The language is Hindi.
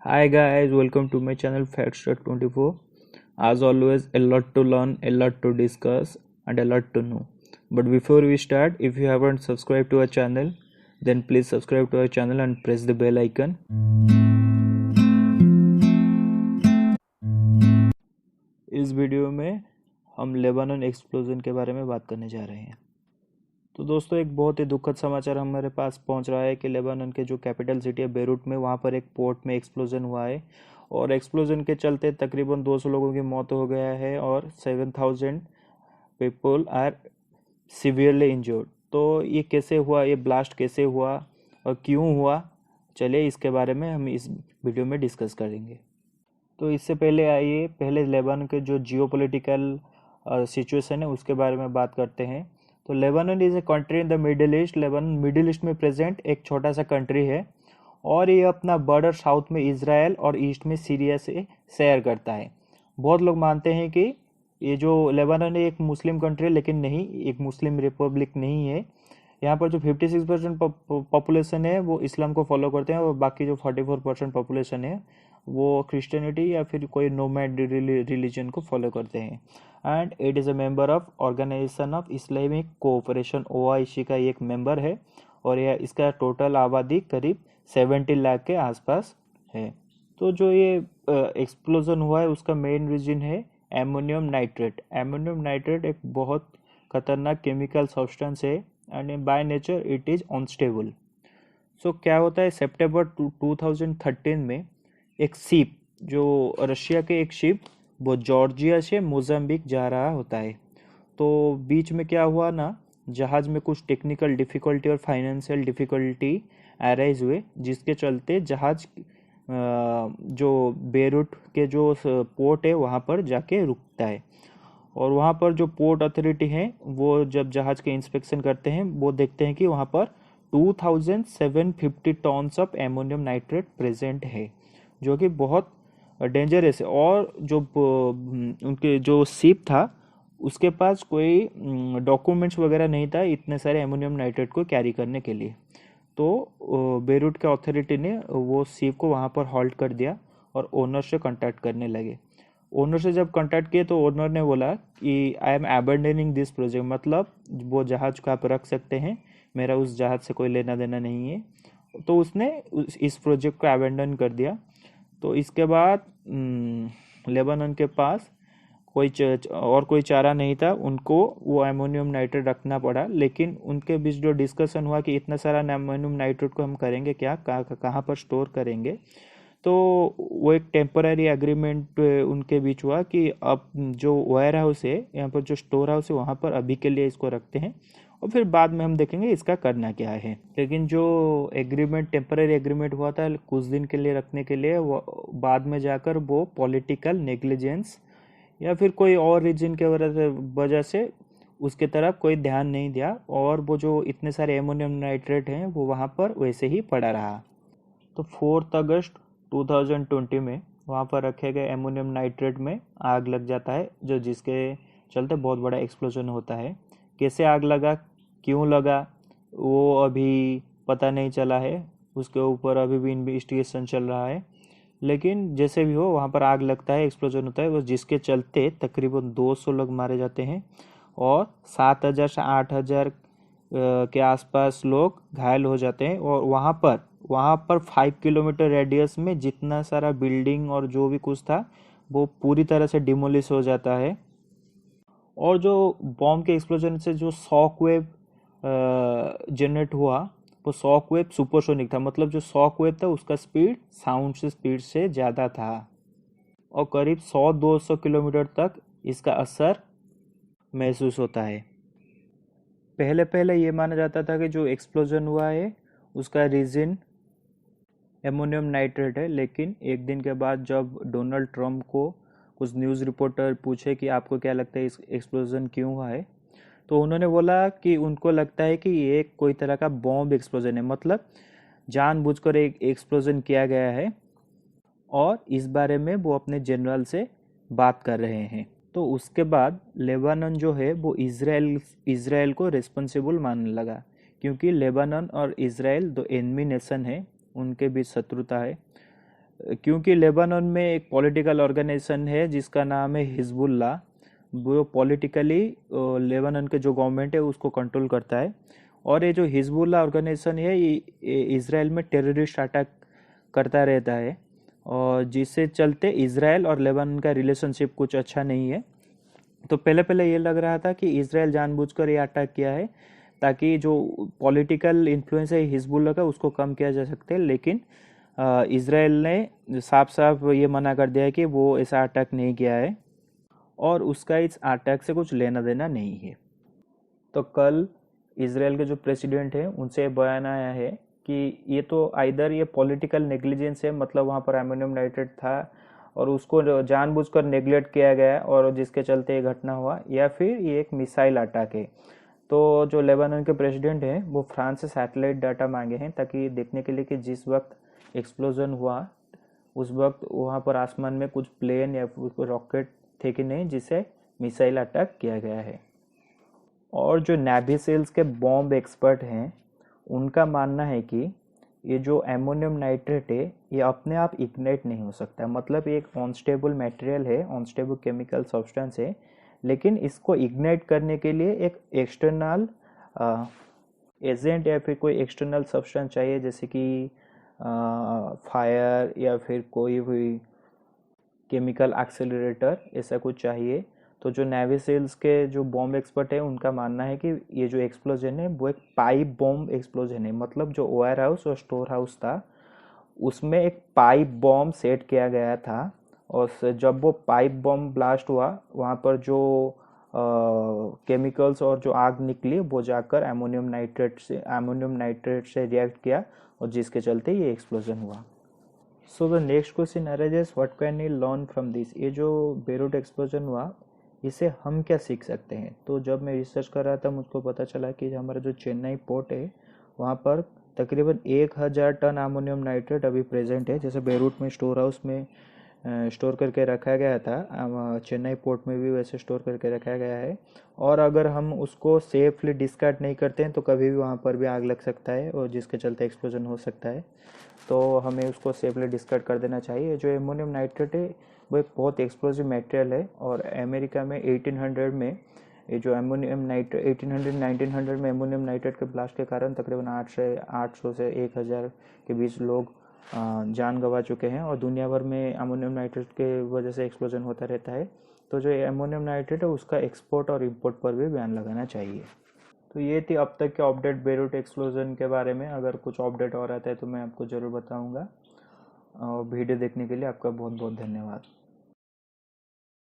Hi guys, welcome to my channel Factstruck24. As always, a lot to learn, a lot to discuss, and a lot to know. But before we start, if you haven't subscribed to our channel, then please subscribe to our channel and press the bell icon. इस वीडियो में हम लेबानन एक्सप्लोजन के बारे में बात करने जा रहे हैं। तो दोस्तों, एक बहुत ही दुखद समाचार हमारे पास पहुंच रहा है कि लेबानन के जो कैपिटल सिटी है बेरूट में, वहां पर एक पोर्ट में एक्सप्लोजन हुआ है और एक्सप्लोजन के चलते तकरीबन 200 लोगों की मौत हो गया है और 7000 पीपल आर सीवियरली इंजर्ड। तो ये कैसे हुआ, ये ब्लास्ट कैसे हुआ और क्यों हुआ, चलिए इसके बारे में हम इस वीडियो में डिस्कस करेंगे। तो इससे पहले आइए पहले लेबानन के जो जियोपॉलिटिकल सिचुएशन है उसके बारे में बात करते हैं। तो Lebanon is a country in the middle east. Lebanon middle east में प्रेजेंट एक छोटा सा कंट्री है और ये अपना बॉर्डर साउथ में इजराइल और ईस्ट में सीरिया से शेयर करता है। बहुत लोग मानते हैं कि ये जो लेबानन है एक मुस्लिम कंट्री है, लेकिन नहीं, एक मुस्लिम रिपब्लिक नहीं है। यहाँ पर जो 56% पॉपुलेशन है वो इस्लाम को फॉलो करते हैं और बाकी जो 44% पॉपुलेशन है वो क्रिश्चियनिटी या फिर कोई नोमैड रिलीजन को फॉलो करते हैं। And it is a member of organisation of Islamic cooperation, OIC का एक मेंबर है और यह इसका टोटल आबादी करीब 70 लाख के आसपास है। तो जो ये एक्सप्लोजन हुआ है उसका मेन रीजन है एमोनियम नाइट्रेट। एमोनियम नाइट्रेट एक बहुत खतरनाक केमिकल सब्सटेंस है and by nature it is unstable. So क्या होता है, सितंबर 2013 में एक शिप, जो रशिया के एक शिप, वो जॉर्जिया से मोजाम्बिक जा रहा होता है। तो बीच में क्या हुआ ना, जहाज़ में कुछ टेक्निकल डिफ़िकल्टी और फाइनेंशियल डिफ़िकल्टी अराइज हुए, जिसके चलते जहाज़ जो बेरूट के जो पोर्ट है वहाँ पर जाके रुकता है। और वहाँ पर जो पोर्ट अथॉरिटी है वो जब जहाज़ के इंस्पेक्शन करते हैं वो देखते हैं कि वहाँ पर 2750 tons of ammonium nitrate present है, जो कि बहुत डेंजरस है। और जो उनके जो शिप था उसके पास कोई डॉक्यूमेंट्स वगैरह नहीं था इतने सारे एमोनियम नाइट्रेट को कैरी करने के लिए। तो बेरूट के अथॉरिटी ने वो शिप को वहाँ पर हॉल्ट कर दिया और ओनर से कांटेक्ट करने लगे। ओनर से जब कांटेक्ट किए तो ओनर ने बोला कि I am abandoning this project, मतलब वो जहाज़ को आप रख सकते हैं, मेरा उस जहाज़ से कोई लेना देना नहीं है। तो उसने इस प्रोजेक्ट को अबैंडन कर दिया। तो इसके बाद लेबानन के पास और कोई चारा नहीं था, उनको वो एमोनियम नाइट्रेट रखना पड़ा। लेकिन उनके बीच जो डिस्कशन हुआ कि इतना सारा एमोनियम नाइट्रेट को हम करेंगे क्या, कहाँ पर स्टोर करेंगे, तो वो एक टेम्पररी एग्रीमेंट उनके बीच हुआ कि अब जो वेयर हाउस है, यहाँ पर जो स्टोर हाउस है, वहाँ पर अभी के लिए इसको रखते हैं और फिर बाद में हम देखेंगे इसका करना क्या है। लेकिन जो एग्रीमेंट, टेम्पररी एग्रीमेंट हुआ था कुछ दिन के लिए रखने के लिए, वो बाद में जाकर वो पॉलिटिकल नेग्लिजेंस या फिर कोई और रीजन के वजह से उसके तरफ कोई ध्यान नहीं दिया और वो जो इतने सारे एमोनियम नाइट्रेट हैं वो वहाँ पर वैसे ही पड़ा रहा। तो 4 अगस्त 2020 में वहाँ पर रखे गए एमोनियम नाइट्रेट में आग लग जाता है, जो जिसके चलते बहुत बड़ा एक्सप्लोजन होता है। कैसे आग लगा, क्यों लगा, वो अभी पता नहीं चला है, उसके ऊपर अभी भी इन्वेस्टिगेशन चल रहा है। लेकिन जैसे भी हो वहाँ पर आग लगता है, एक्सप्लोजन होता है, वो जिसके चलते तकरीबन 200 लोग मारे जाते हैं और 7000 से 8000 के आसपास लोग घायल हो जाते हैं। और वहाँ पर 5 किलोमीटर रेडियस में जितना सारा बिल्डिंग और जो भी कुछ था वो पूरी तरह से डिमोलिश हो जाता है। और जो बॉम्ब के एक्सप्लोजन से जो शॉक वेव जनरेट हुआ, वो शॉक वेव सुपरसोनिक था, मतलब जो शॉक वेव था उसका स्पीड साउंड से स्पीड से ज़्यादा था और करीब 100-200 किलोमीटर तक इसका असर महसूस होता है। पहले पहले ये माना जाता था कि जो एक्सप्लोजन हुआ है उसका रीज़न एमोनियम नाइट्रेट है। लेकिन एक दिन के बाद जब डोनाल्ड ट्रंप को कुछ न्यूज़ रिपोर्टर पूछे कि आपको क्या लगता है इस एक्सप्लोजन क्यों हुआ है, तो उन्होंने बोला कि उनको लगता है कि ये कोई तरह का बॉम्ब एक्सप्लोजन है, मतलब जानबूझकर एक एक्सप्लोजन किया गया है और इस बारे में वो अपने जनरल से बात कर रहे हैं। तो उसके बाद लेबानन जो है वो इज़राइल को रिस्पॉन्सिबल मानने लगा, क्योंकि लेबानन और इज़राइल दो एनिमी नेशन है, उनके बीच शत्रुता है। क्योंकि लेबनान में एक पॉलिटिकल ऑर्गेनाइजेशन है जिसका नाम है हिजबुल्लाह। वो पॉलिटिकली लेबनान के जो गवर्नमेंट है उसको कंट्रोल करता है। और ये जो हिजबुल्लाह ऑर्गेनाइजेशन है ये इसराइल में टेररिस्ट अटैक करता रहता है, और जिससे चलते इसराइल और लेबनान का रिलेशनशिप कुछ अच्छा नहीं है। तो पहले पहले ये लग रहा था कि इसराइल जानबूझकर ये अटैक किया है ताकि जो पॉलिटिकल इन्फ्लुएंस है हिजबुल्लाह का उसको कम किया जा सकते हैं, लेकिन इसराइल ने साफ साफ ये मना कर दिया है कि वो ऐसा अटैक नहीं किया है और उसका इस अटैक से कुछ लेना देना नहीं है। तो कल इसराइल के जो प्रेसिडेंट हैं उनसे बयान आया है कि ये तो आइदर ये पॉलिटिकल नेग्लिजेंस है, मतलब वहाँ पर अमोनियम नाइट्रेट था और उसको जानबूझकर नेग्लेक्ट किया गया और जिसके चलते ये घटना हुआ, या फिर ये एक मिसाइल अटैक है। तो जो लेबनान के प्रेसिडेंट हैं वो फ्रांस से सैटेलाइट डाटा मांगे हैं ताकि देखने के लिए कि जिस वक्त एक्सप्लोजन हुआ उस वक्त वहाँ पर आसमान में कुछ प्लेन या कोई रॉकेट थे कि नहीं जिसे मिसाइल अटैक किया गया है। और जो नेवी सेल्स के बॉम्ब एक्सपर्ट हैं उनका मानना है कि ये जो एमोनियम नाइट्रेट है ये अपने आप इग्नाइट नहीं हो सकता, मतलब ये एक अनस्टेबल मटेरियल है, अनस्टेबल केमिकल सब्सटेंस है, लेकिन इसको इग्नाइट करने के लिए एक एक्सटर्नल एजेंट या फिर कोई एक्सटर्नल सब्सटेंस चाहिए, जैसे कि फायर या फिर कोई भी केमिकल एक्सेलरेटर, ऐसा कुछ चाहिए। तो जो नेवी सेल्स के जो बॉम्ब एक्सपर्ट है उनका मानना है कि ये जो एक्सप्लोजन है वो एक पाइप बॉम्ब एक्सप्लोजन है, मतलब जो वेयर हाउस और स्टोर हाउस था उसमें एक पाइप बॉम्ब सेट किया गया था, और जब वो पाइप बॉम्ब ब्लास्ट हुआ वहाँ पर जो केमिकल्स और जो आग निकली वो जाकर अमोनियम नाइट्रेट से रिएक्ट किया और जिसके चलते ये एक्सप्लोजन हुआ। So the next question arises, what can we learn from this. ये जो बेरूट एक्सप्लोजन हुआ इससे हम क्या सीख सकते हैं। तो जब मैं रिसर्च कर रहा था मुझको पता चला कि हमारा जो चेन्नई पोर्ट है वहाँ पर तकरीबन 1000 टन अमोनियम नाइट्रेट अभी प्रेजेंट है, जैसे बेरूट में स्टोर हाउस में स्टोर करके रखा गया था, चेन्नई पोर्ट में भी वैसे स्टोर करके रखा गया है। और अगर हम उसको सेफली डिस्कार्ड नहीं करते हैं तो कभी भी वहाँ पर भी आग लग सकता है और जिसके चलते एक्सप्लोजन हो सकता है। तो हमें उसको सेफली डिस्कार्ड कर देना चाहिए। जो एमोनियम नाइट्रेट है वो एक बहुत एक्सप्लोसिव मटेरियल है, और अमेरिका में 1800 में ये जो एमोनियम नाइट्रेट 1800-1900 में एमोनियम नाइट्रेट के ब्लास्ट के कारण तकरीबन 800 से 1000 के बीच लोग जान गंवा चुके हैं, और दुनिया भर में अमोनियम नाइट्रेट के वजह से एक्सप्लोजन होता रहता है। तो जो अमोनियम नाइट्रेट है उसका एक्सपोर्ट और इंपोर्ट पर भी बैन लगाना चाहिए। तो ये थी अब तक के अपडेट बेरूट एक्सप्लोजन के बारे में। अगर कुछ अपडेट और आता है तो मैं आपको ज़रूर बताऊंगा। और वीडियो देखने के लिए आपका बहुत बहुत धन्यवाद।